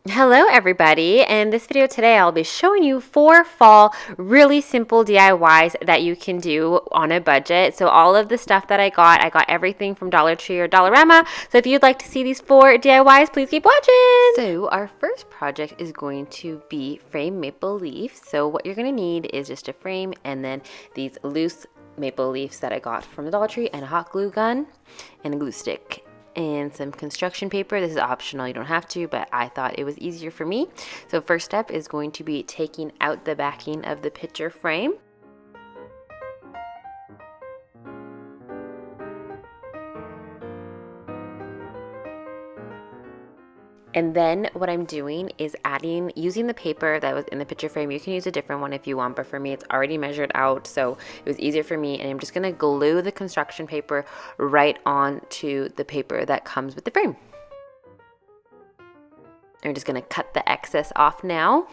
Hello everybody. In this video today I'll be showing you 4 fall really simple DIYs that you can do on a budget. So all of the stuff that I got everything from Dollar Tree or Dollarama. So if you'd like to see these 4 DIYs, please keep watching. So our first project is going to be frame maple leaves. So what you're going to need is just a frame and then these loose maple leaves that I got from the Dollar Tree and a hot glue gun and a glue stick and some construction paper. This is optional, you don't have to, but I thought it was easier for me. So first step is going to be taking out the backing of the picture frame. And then what I'm doing is using the paper that was in the picture frame. You can use a different one if you want, but for me it's already measured out, so it was easier for me. And I'm just gonna glue the construction paper right onto the paper that comes with the frame. I'm just gonna cut the excess off now.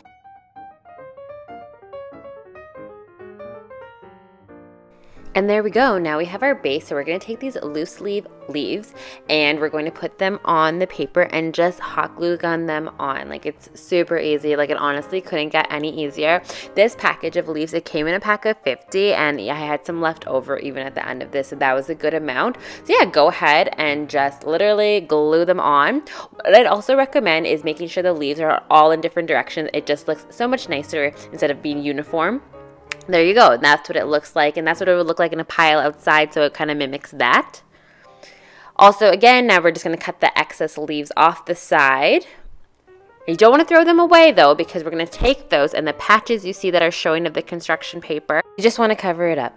And there we go. Now we have our base. So we're going to take these loose leaves and we're going to put them on the paper and just hot glue gun them on. Like, it's super easy. Like, it honestly couldn't get any easier. This package of leaves, it came in a pack of 50 and I had some left over even at the end of this. So that was a good amount. So yeah, go ahead and just literally glue them on. What I'd also recommend is making sure the leaves are all in different directions. It just looks so much nicer instead of being uniform. There you go. That's what it looks like, and that's what it would look like in a pile outside, so it kind of mimics that. Also, again, now we're just going to cut the excess leaves off the side. You don't want to throw them away, though, because we're going to take those and the patches you see that are showing of the construction paper, you just want to cover it up.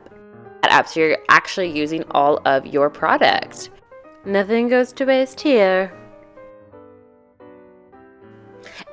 So you're actually using all of your product. Nothing goes to waste here.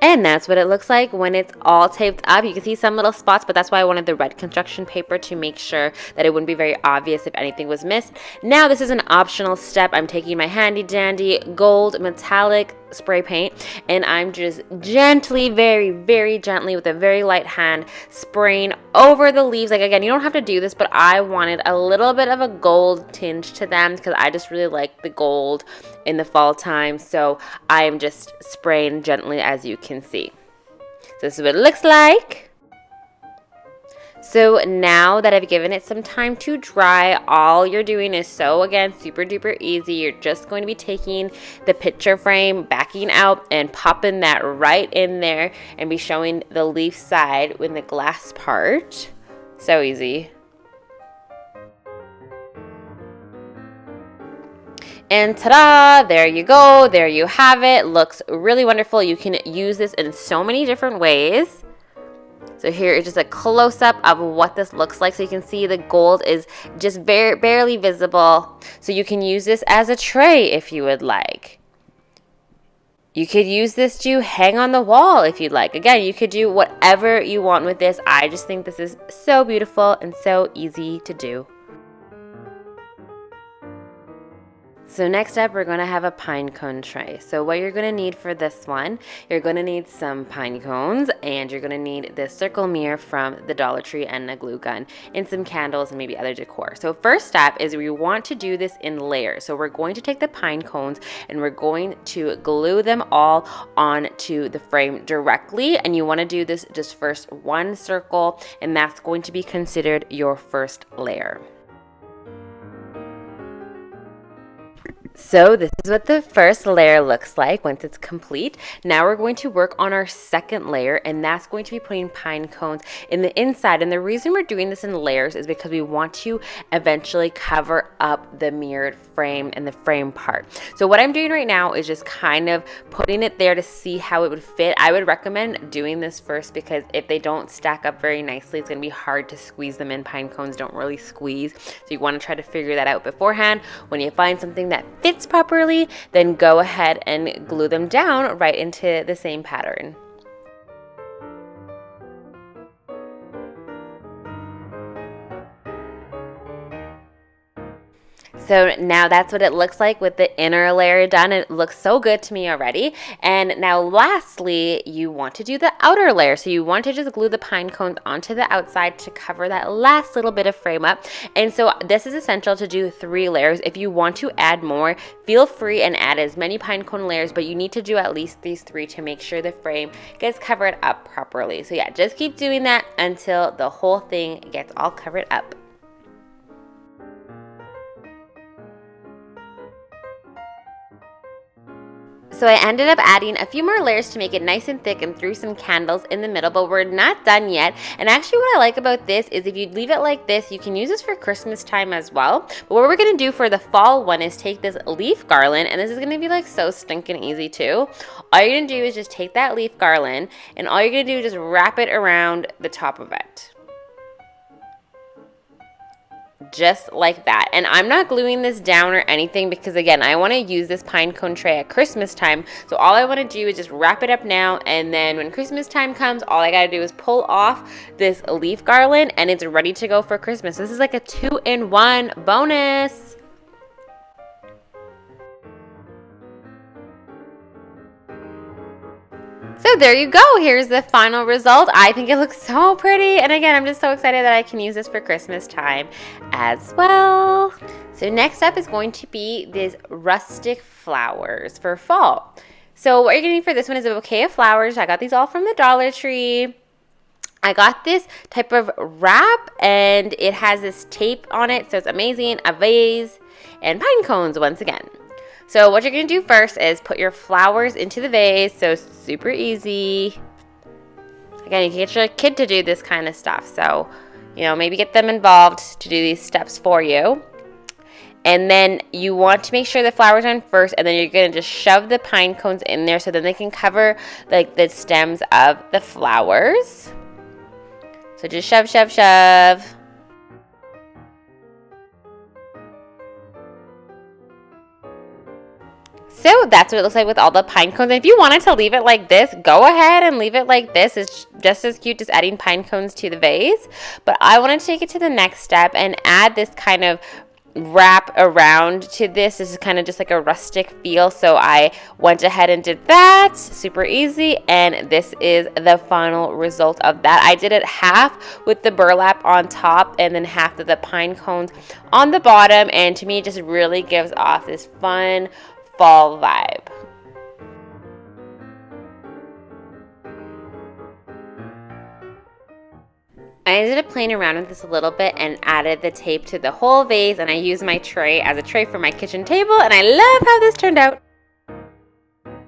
And that's what it looks like when it's all taped up. You can see some little spots, but that's why I wanted the red construction paper, to make sure that it wouldn't be very obvious if anything was missed. Now this is an optional step. I'm taking my handy dandy gold metallic spray paint and I'm just gently, very, very gently, with a very light hand, spraying over the leaves. Like, again, you don't have to do this, but I wanted a little bit of a gold tinge to them because I just really like the gold in the fall time. So I am just spraying gently, as you can see. So this is what it looks like. So now that I've given it some time to dry, all you're doing is, so again, super duper easy. You're just going to be taking the picture frame, backing out, and popping that right in there and be showing the leaf side with the glass part. So easy. And ta-da, there you go, there you have it. Looks really wonderful. You can use this in so many different ways. So here is just a close-up of what this looks like. So you can see the gold is just barely visible. So you can use this as a tray if you would like. You could use this to hang on the wall if you'd like. Again, you could do whatever you want with this. I just think this is so beautiful and so easy to do. So next up, we're going to have a pine cone tray. So what you're going to need for this one, you're going to need some pine cones, and you're going to need this circle mirror from the Dollar Tree and a glue gun, and some candles and maybe other decor. So first step is we want to do this in layers. So we're going to take the pine cones and we're going to glue them all onto the frame directly. And you want to do this just first one circle, and that's going to be considered your first layer. So this is what the first layer looks like once it's complete. Now we're going to work on our second layer, and that's going to be putting pine cones in the inside. And the reason we're doing this in layers is because we want to eventually cover up the mirrored frame and the frame part. So what I'm doing right now is just kind of putting it there to see how it would fit. I would recommend doing this first because if they don't stack up very nicely, it's going to be hard to squeeze them in. Pine cones don't really squeeze. So you want to try to figure that out beforehand. When you find something that fits properly, then go ahead and glue them down right into the same pattern. So now that's what it looks like with the inner layer done. It looks so good to me already. And now lastly, you want to do the outer layer. So you want to just glue the pine cones onto the outside to cover that last little bit of frame up. And so this is essential to do 3 layers. If you want to add more, feel free and add as many pine cone layers, but you need to do at least these 3 to make sure the frame gets covered up properly. So yeah, just keep doing that until the whole thing gets all covered up. So I ended up adding a few more layers to make it nice and thick and threw some candles in the middle, but we're not done yet. And actually what I like about this is if you leave it like this, you can use this for Christmas time as well. But what we're going to do for the fall one is take this leaf garland, and this is going to be like so stinking easy too. All you're going to do is just take that leaf garland, and all you're going to do is just wrap it around the top of it. Just like that. And I'm not gluing this down or anything because again, I want to use this pine cone tray at Christmas time. So all I want to do is just wrap it up now, and then when Christmas time comes, all I gotta do is pull off this leaf garland and it's ready to go for Christmas. This is like a 2-in-1 bonus. So there you go. Here's the final result. I think it looks so pretty. And again, I'm just so excited that I can use this for Christmas time as well. So next up is going to be these rustic flowers for fall. So what you're going to need for this one is a bouquet of flowers. I got these all from the Dollar Tree. I got this type of wrap and it has this tape on it. So it's amazing. A vase and pine cones once again. So what you're going to do first is put your flowers into the vase. So super easy. Again, you can get your kid to do this kind of stuff. So, you know, maybe get them involved to do these steps for you. And then you want to make sure the flowers are on first, and then you're going to just shove the pine cones in there so then they can cover like the stems of the flowers. So just shove, shove, shove. So that's what it looks like with all the pine cones. And if you wanted to leave it like this, go ahead and leave it like this. It's just as cute as adding pine cones to the vase. But I want to take it to the next step and add this kind of wrap around to this. This is kind of just like a rustic feel. So I went ahead and did that. Super easy. And this is the final result of that. I did it half with the burlap on top and then half of the pine cones on the bottom. And to me, it just really gives off this fun fall vibe. I ended up playing around with this a little bit and added the tape to the whole vase, and I used my tray as a tray for my kitchen table, and I love how this turned out.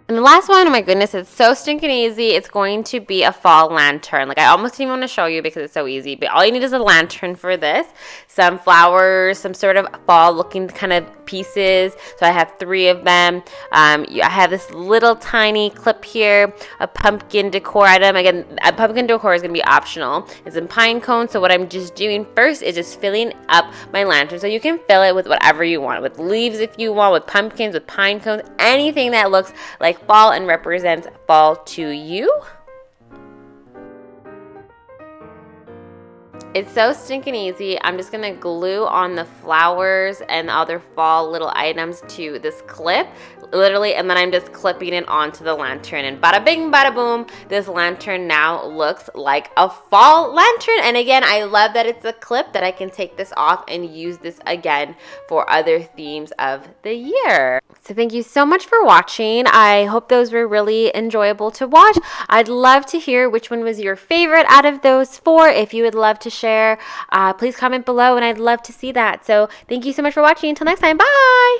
And the last one, oh my goodness, it's so stinking easy. It's going to be a fall lantern. Like I almost didn't even want to show you because it's so easy, but all you need is a lantern for this. Some flowers, some sort of fall looking kind of pieces. So I have 3 of them. I have this little tiny clip here, a pumpkin decor item. Again, a pumpkin decor is going to be optional. It's in pine cone. So what I'm just doing first is just filling up my lantern. So you can fill it with whatever you want, with leaves if you want, with pumpkins, with pine cones, anything that looks like fall and represents fall to you. It's so stinking easy. I'm just gonna glue on the flowers and other fall little items to this clip, literally, and then I'm just clipping it onto the lantern, and bada bing, bada boom, this lantern now looks like a fall lantern. And again, I love that it's a clip that I can take this off and use this again for other themes of the year. So thank you so much for watching. I hope those were really enjoyable to watch. I'd love to hear which one was your favorite out of those 4. If you would love to share, please comment below and I'd love to see that. So thank you so much for watching. Until next time, bye!